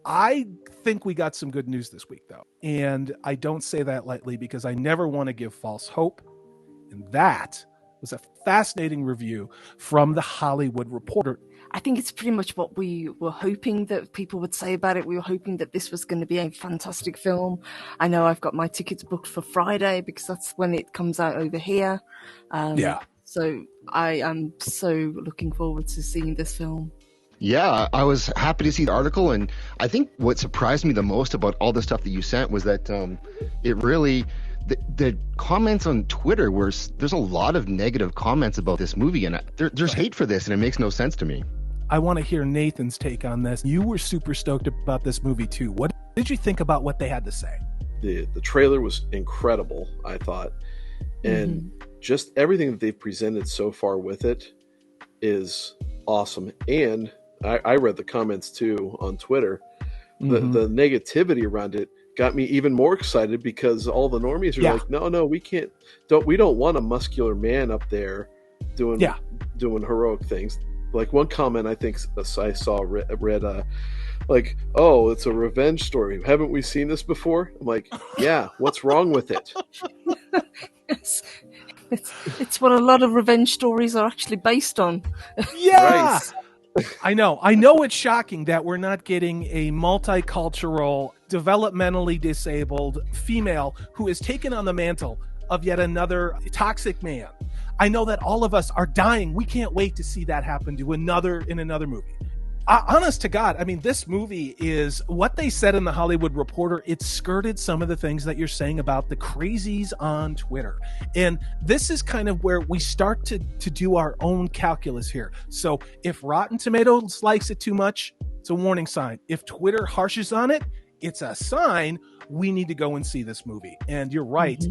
I think we got some good news this week, though. And I don't say that lightly because I never want to give false hope. And that was a fascinating review from the Hollywood Reporter. I think it's pretty much what we were hoping that people would say about it. We were hoping that this was going to be a fantastic film. I know I've got my tickets booked for Friday because that's when it comes out over here. So I am so looking forward to seeing this film. Yeah, I was happy to see the article, and I think what surprised me the most about all the stuff that you sent was that it really... The comments on Twitter there's a lot of negative comments about this movie, and there's hate for this, and it makes no sense to me. I want to hear Nathan's take on this. You were super stoked about this movie too. What did you think about what they had to say? The trailer was incredible, I thought, and just everything that they've presented so far with it is awesome. And I read the comments too on Twitter. The negativity around it got me even more excited because all the normies are like, no, we don't want a muscular man up there doing heroic things. Like one comment I think I saw read like, oh, it's a revenge story. Haven't we seen this before? I'm like, yeah, what's wrong with it? Yes. It's what a lot of revenge stories are actually based on. Yeah. Right. I know it's shocking that we're not getting a multicultural, developmentally disabled female who has taken on the mantle of yet another toxic man. I know that all of us are dying. We can't wait to see that happen to another movie. Honest to God, I mean, this movie is what they said in the Hollywood Reporter. It skirted some of the things that you're saying about the crazies on Twitter. And this is kind of where we start to do our own calculus here. So if Rotten Tomatoes likes it too much, it's a warning sign. If Twitter harshes on it, it's a sign we need to go and see this movie. And you're right.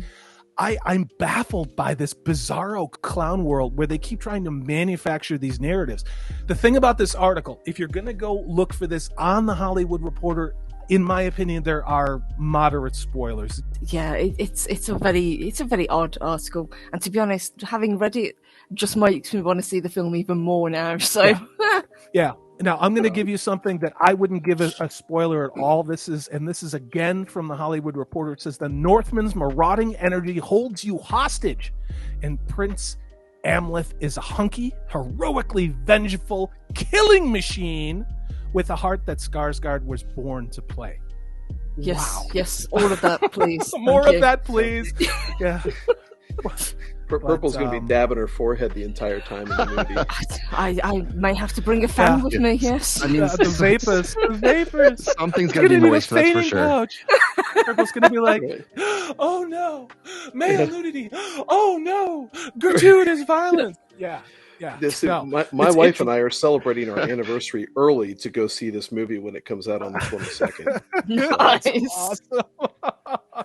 I'm baffled by this bizarro clown world where they keep trying to manufacture these narratives. The thing about this article, if you're going to go look for this on the Hollywood Reporter, in my opinion, there are moderate spoilers. Yeah, it's a very odd article, and to be honest, having read it just makes me want to see the film even more now. So yeah. Now, I'm going to give you something that I wouldn't give a spoiler at all. This is again from the Hollywood Reporter. It says, the Northman's marauding energy holds you hostage, and Prince Amleth is a hunky, heroically vengeful killing machine with a heart that Skarsgård was born to play. Yes, wow. Yes, all of that, please. More of that, please. Yeah. Purple's going to be dabbing her forehead the entire time in the movie. I may have to bring a fan with me, yes. I mean, the vapors. Something's going to be moist, that's for sure. Purple's going to be like, oh no, male nudity. Oh no, gratuitous violence. Yeah. My wife and I are celebrating our anniversary early to go see this movie when it comes out on the 22nd. Nice.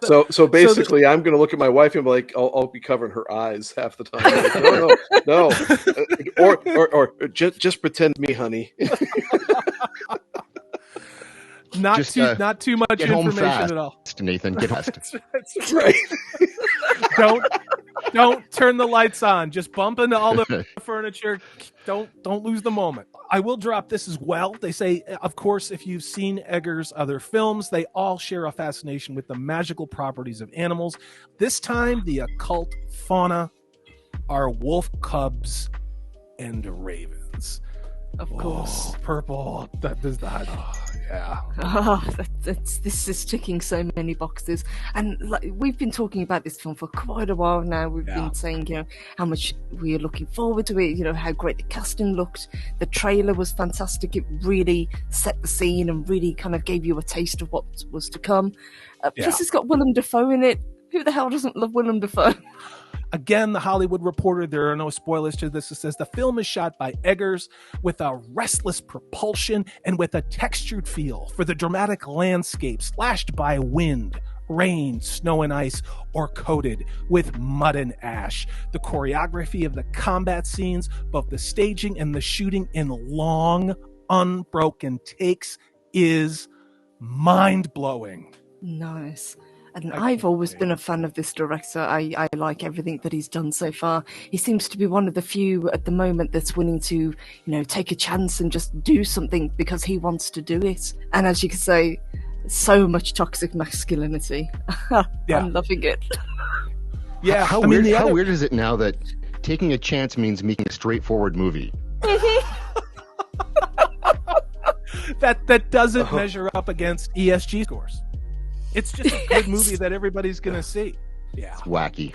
Awesome. So basically, I'm going to look at my wife and be like, I'll be covering her eyes half the time. Like, no. Or just pretend me, honey. Not too much information at all. Nathan, get fast. That's right. Don't turn the lights on. Just bump into all the furniture. Don't lose the moment. I will drop this as well. They say, of course, if you've seen Eggers' other films, they all share a fascination with the magical properties of animals. This time, the occult fauna are wolf cubs and ravens. Of course. Purple. That does that. Yeah. This is ticking so many boxes, and we've been talking about this film for quite a while now. We've been saying, how much we are looking forward to it. How great the casting looked. The trailer was fantastic. It really set the scene and really kind of gave you a taste of what was to come. Plus, it's got Willem Dafoe in it. Who the hell doesn't love Willem Dafoe? Again, the Hollywood Reporter, there are no spoilers to this. It says the film is shot by Eggers with a restless propulsion and with a textured feel for the dramatic landscape slashed by wind, rain, snow and ice, or coated with mud and ash. The choreography of the combat scenes, both the staging and the shooting in long, unbroken takes, is mind-blowing. Nice. And I've always been a fan of this director. I like everything that he's done so far. He seems to be one of the few at the moment that's willing to, take a chance and just do something because he wants to do it. And as you can say, so much toxic masculinity. I'm loving it. Yeah. How weird is it now that taking a chance means making a straightforward movie? that doesn't measure up against ESG scores. It's just a good movie that everybody's going to see. Yeah. It's wacky.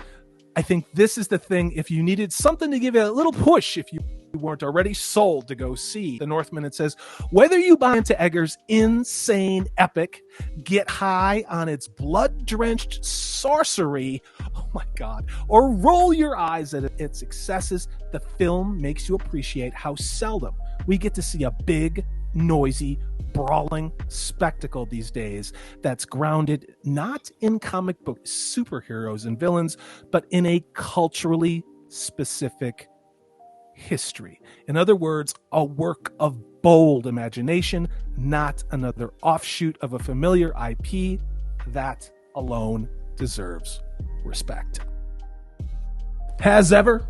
I think this is the thing. If you needed something to give it a little push, if you weren't already sold to go see The Northman, it says, whether you buy into Egger's insane epic, get high on its blood-drenched sorcery, oh my God, or roll your eyes at its successes, the film makes you appreciate how seldom we get to see a big, noisy, brawling spectacle these days that's grounded not in comic book superheroes and villains, but in a culturally specific history. In other words, a work of bold imagination, not another offshoot of a familiar IP. That alone deserves respect. As ever,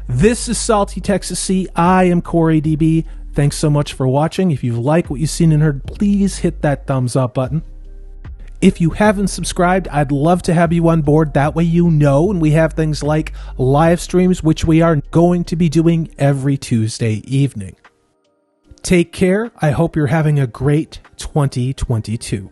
this is Salty Texas Sea. I am Corey DB. Thanks so much for watching. If you've liked what you've seen and heard, please hit that thumbs up button. If you haven't subscribed, I'd love to have you on board. That way you know, and we have things like live streams, which we are going to be doing every Tuesday evening. Take care. I hope you're having a great 2022.